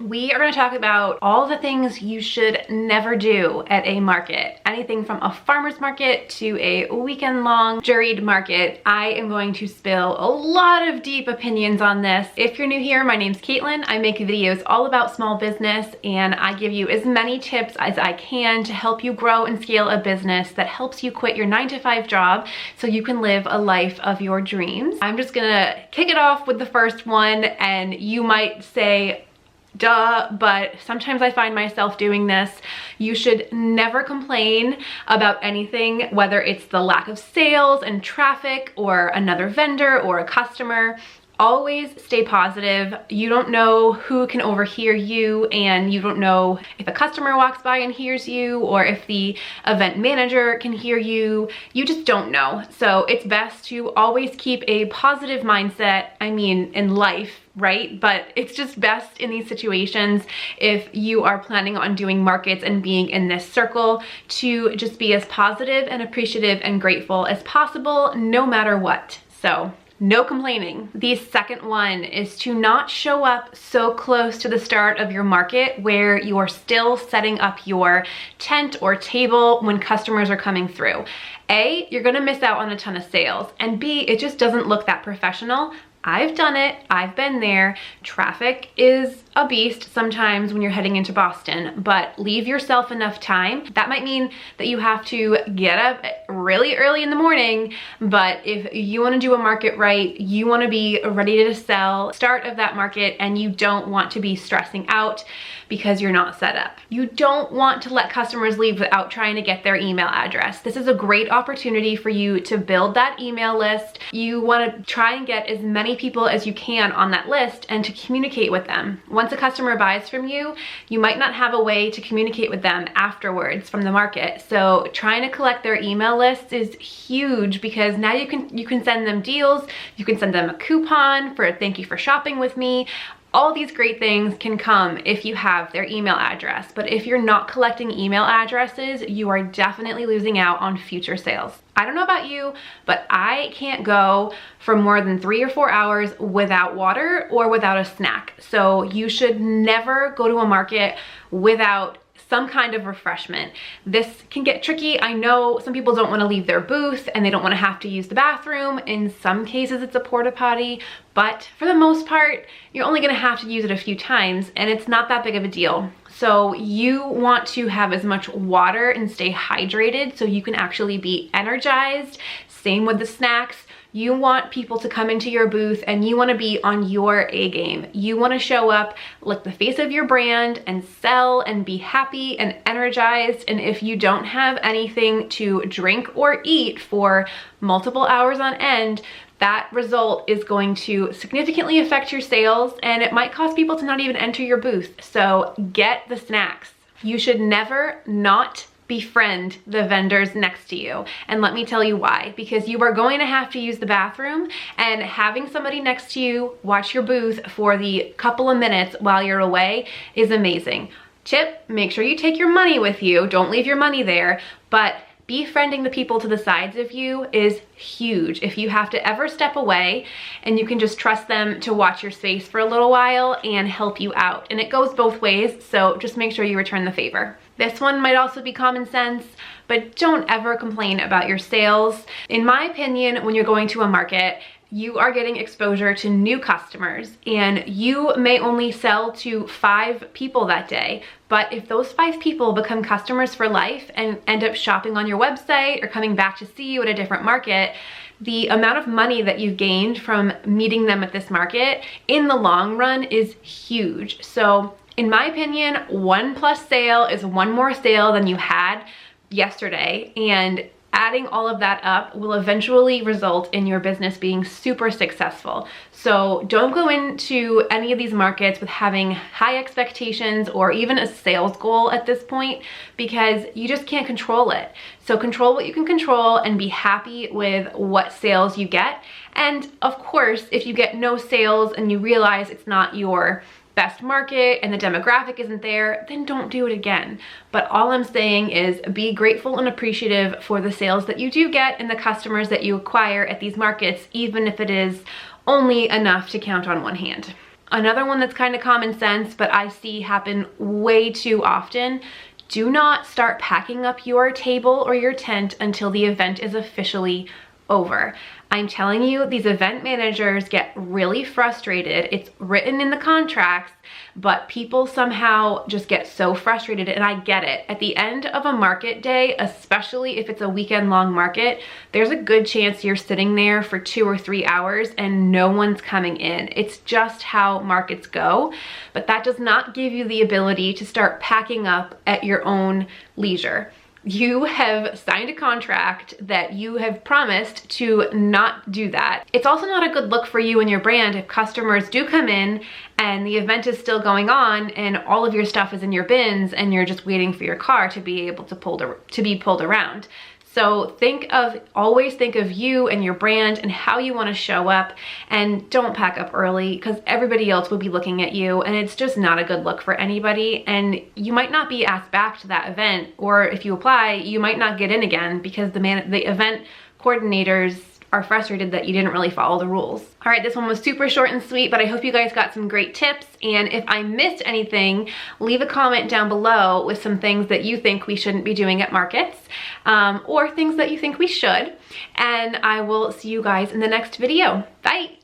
we are going to talk about all the things you should never do at a market. Anything from a farmer's market to a weekend-long juried market. I am going to spill a lot of deep opinions on this. If you're new here, my name's Caitlin. I make videos all about small business, and I give you as many tips as I can to help you grow and scale a business that helps you quit your 9-to-5 job so you can live a life of your dreams. I'm just gonna kick it off with the first one, and you might say, duh, but sometimes I find myself doing this. You should never complain about anything, whether it's the lack of sales and traffic or another vendor or a customer. Always stay positive. You don't know who can overhear you, and you don't know if a customer walks by and hears you or if the event manager can hear you. You just don't know. So it's best to always keep a positive mindset. I mean, in life, right? But it's just best in these situations, if you are planning on doing markets and being in this circle, to just be as positive and appreciative and grateful as possible, no matter what. So no complaining. The second one is to not show up so close to the start of your market where you're still setting up your tent or table when customers are coming through. A, you're gonna miss out on a ton of sales, and B, it just doesn't look that professional. I've done it, I've been there. Traffic is a beast sometimes when you're heading into Boston, but leave yourself enough time. That might mean that you have to get up really early in the morning, but if you want to do a market right, you want to be ready to sell start of that market, and you don't want to be stressing out because you're not set up. You don't want to let customers leave without trying to get their email address. This is a great opportunity for you to build that email list. You want to try and get as many people as you can on that list and to communicate with them. Once a customer buys from you, you might not have a way to communicate with them afterwards from the market. So trying to collect their email list is huge, because now you can send them deals, you can send them a coupon for a thank you for shopping with me. All these great things can come if you have their email address. But if you're not collecting email addresses, you are definitely losing out on future sales. I don't know about you, but I can't go for more than 3 or 4 hours without water or without a snack. So you should never go to a market without some kind of refreshment. This can get tricky. I know some people don't want to leave their booth and they don't want to have to use the bathroom. In some cases it's a porta potty, but for the most part, you're only going to have to use it a few times, and it's not that big of a deal. So you want to have as much water and stay hydrated so you can actually be energized. Same with the snacks. You want people to come into your booth and you want to be on your A game. You want to show up like the face of your brand and sell and be happy and energized. And if you don't have anything to drink or eat for multiple hours on end, that result is going to significantly affect your sales, and it might cause people to not even enter your booth. So get the snacks. You should never not befriend the vendors next to you. And let me tell you why. Because you are going to have to use the bathroom, and having somebody next to you watch your booth for the couple of minutes while you're away is amazing. Tip, make sure you take your money with you. Don't leave your money there, but befriending the people to the sides of you is huge. If you have to ever step away, and you can just trust them to watch your space for a little while and help you out. And it goes both ways, so just make sure you return the favor. This one might also be common sense, but don't ever complain about your sales. In my opinion, when you're going to a market, you are getting exposure to new customers, and you may only sell to 5 people that day. But if those 5 people become customers for life and end up shopping on your website or coming back to see you at a different market, the amount of money that you've gained from meeting them at this market in the long run is huge. So in my opinion, 1+ sale is 1 more sale than you had yesterday, and adding all of that up will eventually result in your business being super successful. So don't go into any of these markets with having high expectations or even a sales goal at this point, because you just can't control it. So control what you can control and be happy with what sales you get. And of course, if you get no sales and you realize it's not your best market and the demographic isn't there, then don't do it again. But all I'm saying is be grateful and appreciative for the sales that you do get and the customers that you acquire at these markets, even if it is only enough to count on one hand. Another one that's kind of common sense, but I see happen way too often: do not start packing up your table or your tent until the event is officially over. I'm telling you, these event managers get really frustrated. It's written in the contracts, but people somehow just get so frustrated, and I get it. At the end of a market day, especially if it's a weekend-long market, there's a good chance you're sitting there for 2 or 3 hours and no one's coming in. It's just how markets go, but that does not give you the ability to start packing up at your own leisure. You have signed a contract that you have promised to not do that. It's also not a good look for you and your brand if customers do come in and the event is still going on and all of your stuff is in your bins and you're just waiting for your car to be able to be pulled around. So always think of you and your brand and how you want to show up, and don't pack up early because everybody else will be looking at you and it's just not a good look for anybody, and you might not be asked back to that event, or if you apply, you might not get in again because the event coordinators are frustrated that you didn't really follow the rules. All right, this one was super short and sweet, but I hope you guys got some great tips. And if I missed anything, leave a comment down below with some things that you think we shouldn't be doing at markets, or things that you think we should. And I will see you guys in the next video. Bye.